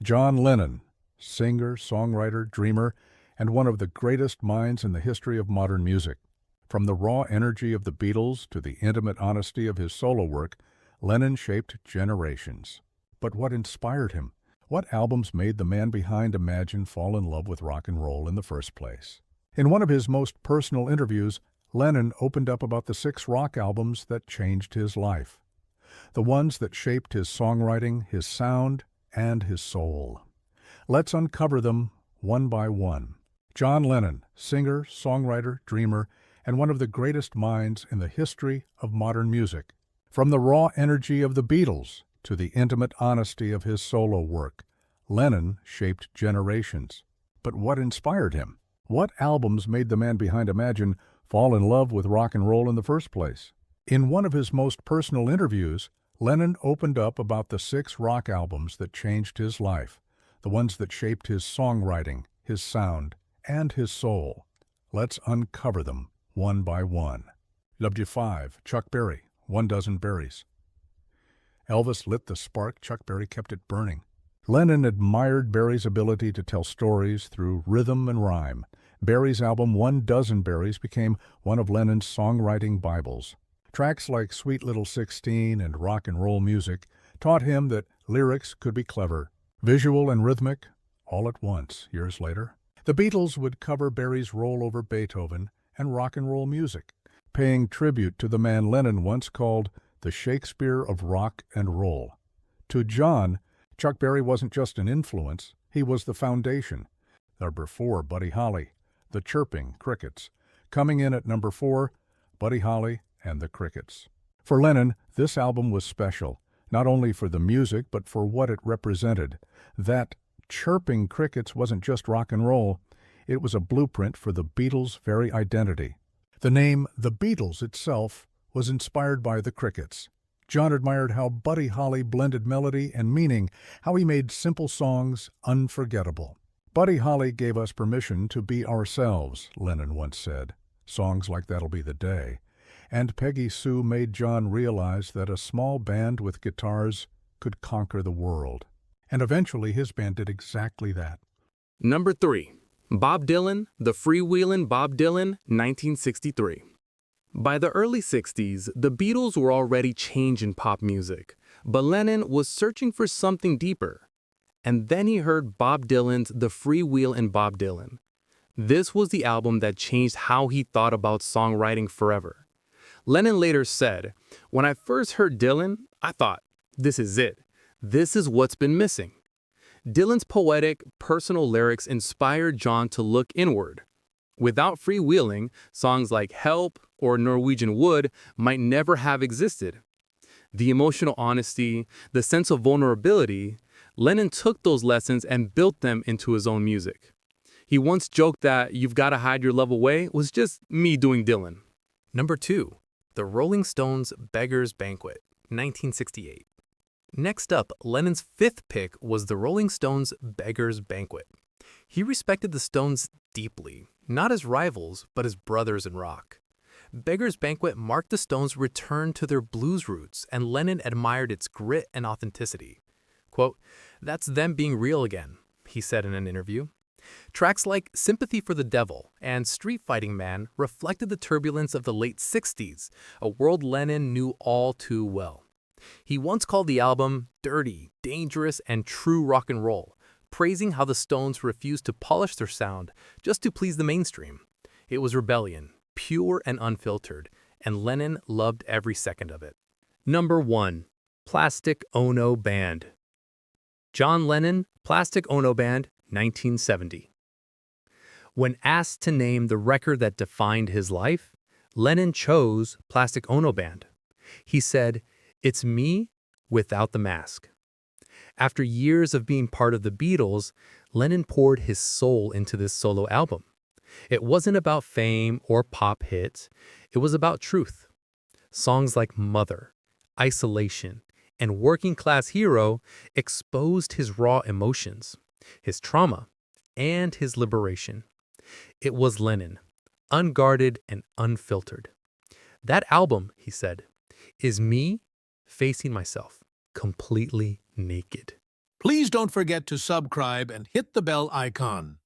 John Lennon, singer, songwriter, dreamer, and one of the greatest minds in the history of modern music. From the raw energy of the Beatles to the intimate honesty of his solo work, Lennon shaped generations. But what inspired him? What albums made the man behind Imagine fall in love with rock and roll in the first place? In one of his most personal interviews, Lennon opened up about the 6 rock albums that changed his life. The ones that shaped his songwriting, his sound, and his soul. Let's uncover them one by one. John Lennon, singer, songwriter, dreamer, and one of the greatest minds in the history of modern music. From the raw energy of the Beatles to the intimate honesty of his solo work, Lennon shaped generations. But what inspired him? What albums made the man behind Imagine fall in love with rock and roll in the first place? In one of his most personal interviews, Lennon opened up about the 6 rock albums that changed his life, the ones that shaped his songwriting, his sound, and his soul. Let's uncover them one by one. W5, Chuck Berry, 1 Dozen Berries. Elvis lit the spark, Chuck Berry kept it burning. Lennon admired Berry's ability to tell stories through rhythm and rhyme. Berry's album 1 Dozen Berries became one of Lennon's songwriting Bibles. Tracks like Sweet Little 16 and rock and roll music taught him that lyrics could be clever, visual and rhythmic, all at once, years later. The Beatles would cover Berry's role over Beethoven and rock and roll music, paying tribute to the man Lennon once called the Shakespeare of rock and roll. To John, Chuck Berry wasn't just an influence, he was the foundation. Number 4, Buddy Holly, The Chirping Crickets. Coming in at number 4, Buddy Holly and the Crickets. For Lennon, this album was special, not only for the music but for what it represented. That chirping crickets wasn't just rock and roll, it was a blueprint for the Beatles' very identity. The name The Beatles itself was inspired by the crickets. John admired how Buddy Holly blended melody and meaning, how he made simple songs unforgettable. Buddy Holly gave us permission to be ourselves, Lennon once said. Songs like That'll Be the Day. And Peggy Sue made John realize that a small band with guitars could conquer the world. And eventually his band did exactly that. Number 3. Bob Dylan, The Freewheelin' Bob Dylan, 1963. By the early 60s, the Beatles were already changing pop music, but Lennon was searching for something deeper. And then he heard Bob Dylan's The Freewheelin' Bob Dylan. This was the album that changed how he thought about songwriting forever. Lennon later said, "When I first heard Dylan, I thought, this is it. This is what's been missing." Dylan's poetic, personal lyrics inspired John to look inward. Without freewheeling, songs like Help or Norwegian Wood might never have existed. The emotional honesty, the sense of vulnerability, Lennon took those lessons and built them into his own music. He once joked that You've Gotta Hide Your Love Away was just me doing Dylan. Number 2. The Rolling Stones' Beggar's Banquet, 1968. Next up, Lennon's 5th pick was the Rolling Stones' Beggar's Banquet. He respected the Stones deeply, not as rivals, but as brothers in rock. Beggar's Banquet marked the Stones' return to their blues roots, and Lennon admired its grit and authenticity. Quote, "That's them being real again," he said in an interview. Tracks like Sympathy for the Devil and Street Fighting Man reflected the turbulence of the late 60s, a world Lennon knew all too well. He once called the album dirty, dangerous, and true rock and roll, praising how the Stones refused to polish their sound just to please the mainstream. It was rebellion, pure and unfiltered, and Lennon loved every second of it. Number 1. Plastic Ono Band. John Lennon, Plastic Ono Band, 1970. When asked to name the record that defined his life, Lennon chose Plastic Ono Band. He said, "It's me without the mask." After years of being part of the Beatles, Lennon poured his soul into this solo album. It wasn't about fame or pop hits, it was about truth. Songs like Mother, Isolation, and Working Class Hero exposed his raw emotions, his trauma, and his liberation. It was Lennon, unguarded and unfiltered. That album, he said, is me facing myself, completely naked. Please don't forget to subscribe and hit the bell icon.